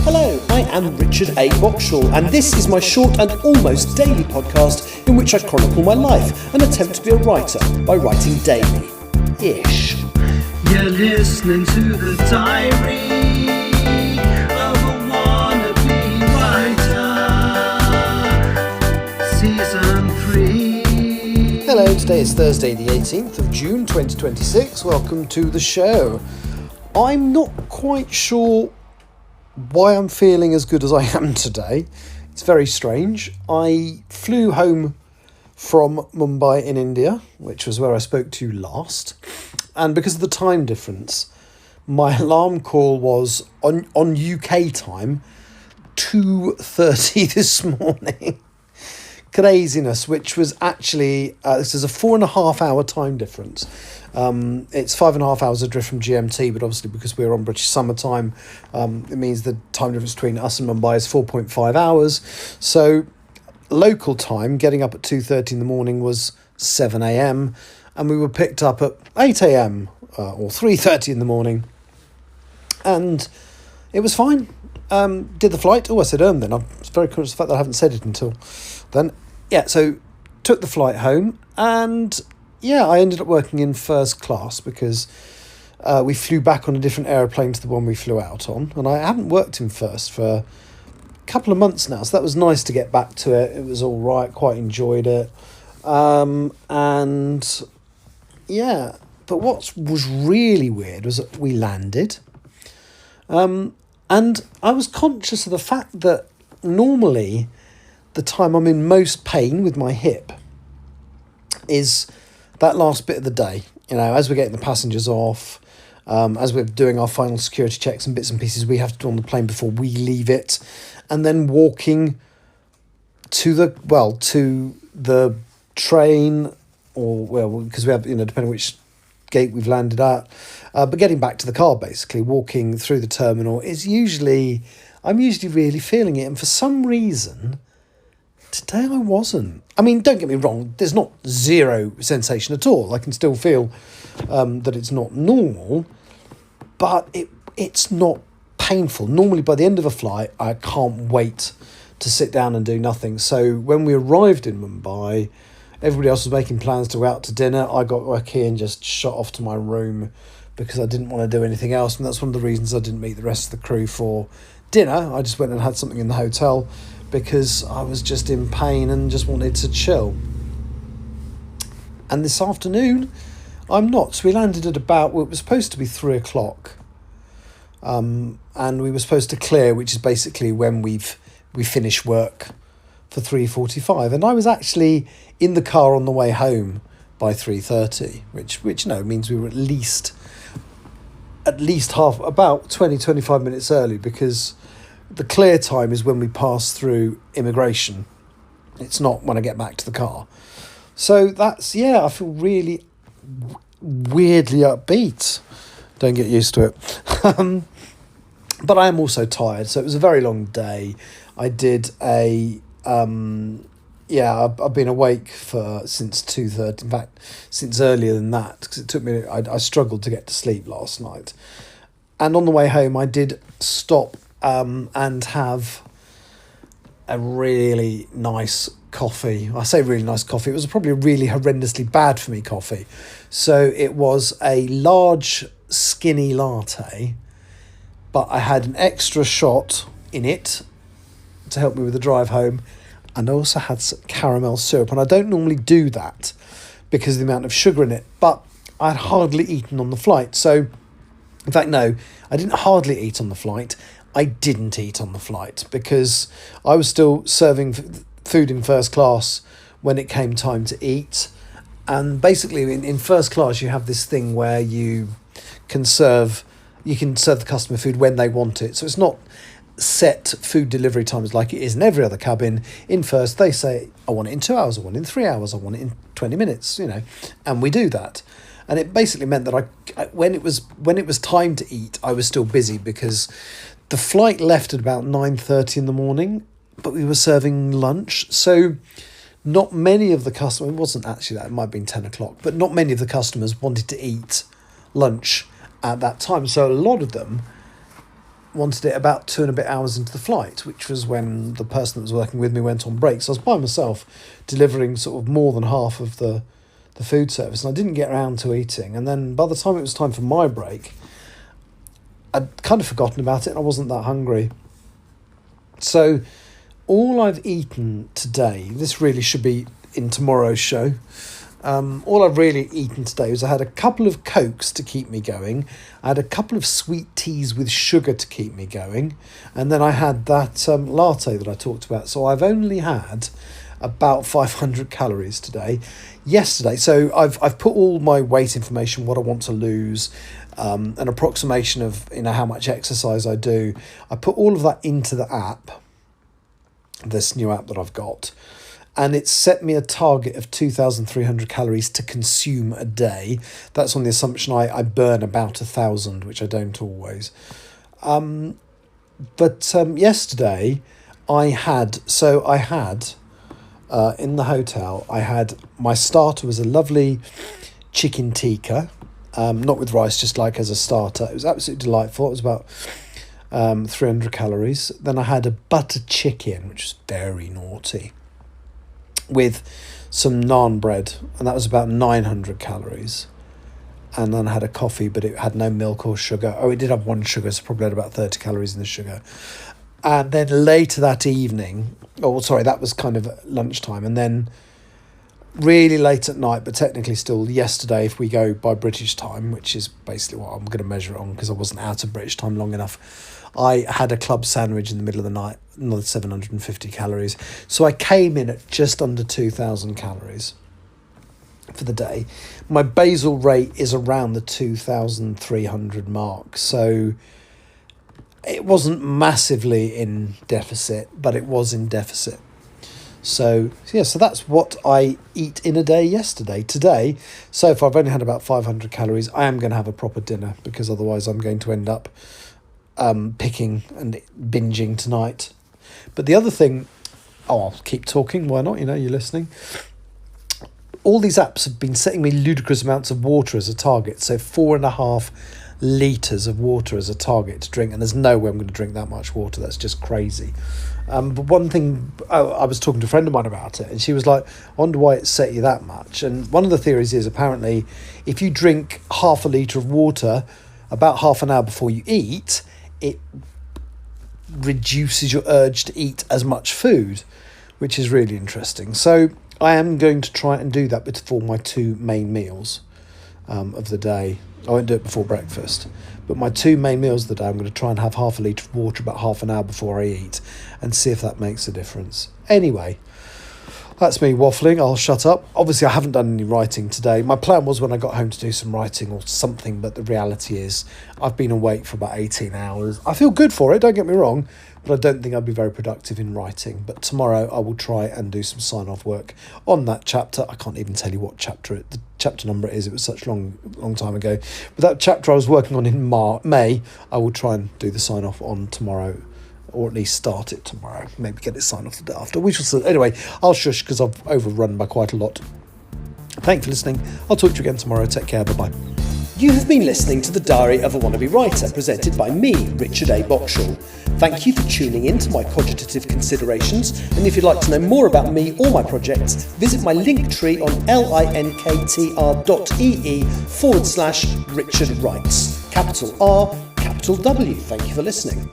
Hello, I am Richard A. Boxall, and this is my short and almost daily podcast in which I chronicle my life and attempt to be a writer by writing daily-ish. You're listening to the diary of a wannabe writer, Season 3. Hello, today is Thursday the 18th of June 2026. Welcome to the show. I'm not quite sure why I'm feeling as good as I am today. It's very strange. I flew home from Mumbai in India, which was where I spoke to you last. And because of the time difference, my alarm call was on UK time, 2:30 this morning. Craziness, which was actually, this is a 4.5 hour time difference. It's 5.5 hours adrift from GMT, but obviously because we're on British summertime, it means the time difference between us and Mumbai is 4.5 hours. So local time, getting up at 2:30 in the morning was 7 a.m. and we were picked up at 8 a.m. Or 3:30 in the morning. And it was fine. Did the flight. Oh, I said then. I was very conscious of the fact that I haven't said it until then. Yeah, so took the flight home, and yeah, I ended up working in first class because we flew back on a different aeroplane to the one we flew out on, and I haven't worked in first for a couple of months now, so that was nice to get back to it. It was all right, quite enjoyed it, and yeah, but what was really weird was that we landed, and I was conscious of the fact that normally the time I'm in most pain with my hip is that last bit of the day. You know, as we're getting the passengers off, as we're doing our final security checks and bits and pieces we have to do on the plane before we leave it, and then walking to the train, or because we have, depending which gate we've landed at, but getting back to the car, basically walking through the terminal I'm usually really feeling it, and for some reason today I wasn't. I mean, don't get me wrong, there's not zero sensation at all. I can still feel that it's not normal, but it's not painful. Normally by the end of a flight, I can't wait to sit down and do nothing. So when we arrived in Mumbai, everybody else was making plans to go out to dinner. I got my key and just shot off to my room because I didn't want to do anything else. And that's one of the reasons I didn't meet the rest of the crew for dinner. I just went and had something in the hotel because I was just in pain and just wanted to chill. And this afternoon, I'm not. So we landed at about, it was supposed to be 3 o'clock. And we were supposed to clear, which is basically when we finish work, for 3:45. And I was actually in the car on the way home by 3:30, which means we were at least about 20-25 minutes early, because the clear time is when we pass through immigration. It's not when I get back to the car. So that's, I feel really weirdly upbeat. Don't get used to it. But I am also tired. So it was a very long day. I did I've been awake since 2:30. In fact, since earlier than that, because it took me, I struggled to get to sleep last night. And on the way home, I did stop and have a really nice coffee. I say really nice coffee. It was probably a really horrendously bad for me coffee. So it was a large skinny latte, but I had an extra shot in it to help me with the drive home, and I also had some caramel syrup. And I don't normally do that because of the amount of sugar in it, but I'd hardly eaten on the flight. So, in fact, no, I didn't hardly eat on the flight. I didn't eat on the flight because I was still serving food in first class when it came time to eat. And basically in first class, you have this thing where you can serve the customer food when they want it. So it's not set food delivery times like it is in every other cabin. In first, they say, I want it in 2 hours, I want it in 3 hours, I want it in 20 minutes, and we do that. And it basically meant that when it was time to eat, I was still busy because the flight left at about 9:30 in the morning, but we were serving lunch. So not many of the customers, it wasn't actually that, it might have been 10 o'clock, but not many of the customers wanted to eat lunch at that time. So a lot of them wanted it about 2 and a bit hours into the flight, which was when the person that was working with me went on break. So I was by myself delivering sort of more than half of the food service, and I didn't get around to eating. And then by the time it was time for my break, I'd kind of forgotten about it and I wasn't that hungry. So all I've eaten today, this really should be in tomorrow's show, all I've really eaten today was I had a couple of Cokes to keep me going, I had a couple of sweet teas with sugar to keep me going, and then I had that latte that I talked about. So I've only had about 500 calories today. Yesterday, so I've put all my weight information, what I want to lose, an approximation of how much exercise I do. I put all of that into the app, this new app that I've got, and it's set me a target of 2,300 calories to consume a day. That's on the assumption I burn about 1,000, which I don't always. But yesterday I had in the hotel, I had, my starter was a lovely chicken tikka, not with rice, just like as a starter. It was absolutely delightful. It was about 300 calories. Then I had a butter chicken, which was very naughty, with some naan bread, and that was about 900 calories. And then I had a coffee, but it had no milk or sugar. Oh, it did have one sugar, so probably had about 30 calories in the sugar. And then later that evening, that was kind of lunchtime, and then really late at night, but technically still yesterday if we go by British time, which is basically what I'm going to measure it on because I wasn't out of British time long enough, I had a club sandwich in the middle of the night, another 750 calories. So I came in at just under 2,000 calories for the day. My basal rate is around the 2,300 mark, so it wasn't massively in deficit, but it was in deficit. So that's what I eat in a day yesterday. Today, so far, I've only had about 500 calories. I am going to have a proper dinner because otherwise I'm going to end up picking and binging tonight. But the other thing, I'll keep talking, why not? You're listening. All these apps have been setting me ludicrous amounts of water as a target. So 4.5 litres of water as a target to drink, and there's no way I'm going to drink that much water. That's just crazy. But one thing, I was talking to a friend of mine about it, and she was like, I wonder why it set you that much. And one of the theories is apparently if you drink half a litre of water about half an hour before you eat, it reduces your urge to eat as much food, which is really interesting. So I am going to try and do that before my 2 main meals of the day. I won't do it before breakfast, but my 2 main meals of the day, I'm going to try and have half a litre of water about half an hour before I eat and see if that makes a difference. Anyway, that's me waffling. I'll shut up. Obviously, I haven't done any writing today. My plan was when I got home to do some writing or something, but the reality is I've been awake for about 18 hours. I feel good for it, don't get me wrong, but I don't think I'll be very productive in writing. But tomorrow I will try and do some sign-off work on that chapter. I can't even tell you what the chapter number it is. It was such a long time ago. But that chapter I was working on in May, I will try and do the sign-off on tomorrow, or at least start it tomorrow. Maybe get it signed off the day after. We shall see. Anyway, I'll shush because I've overrun by quite a lot. Thanks for listening. I'll talk to you again tomorrow. Take care. Bye-bye. You have been listening to The Diary of a Wannabe Writer, presented by me, Richard A. Boxall. Thank you for tuning in to my cogitative considerations, and if you'd like to know more about me or my projects, visit my link tree on linktr.ee/Richard Writes. Capital R, capital W. Thank you for listening.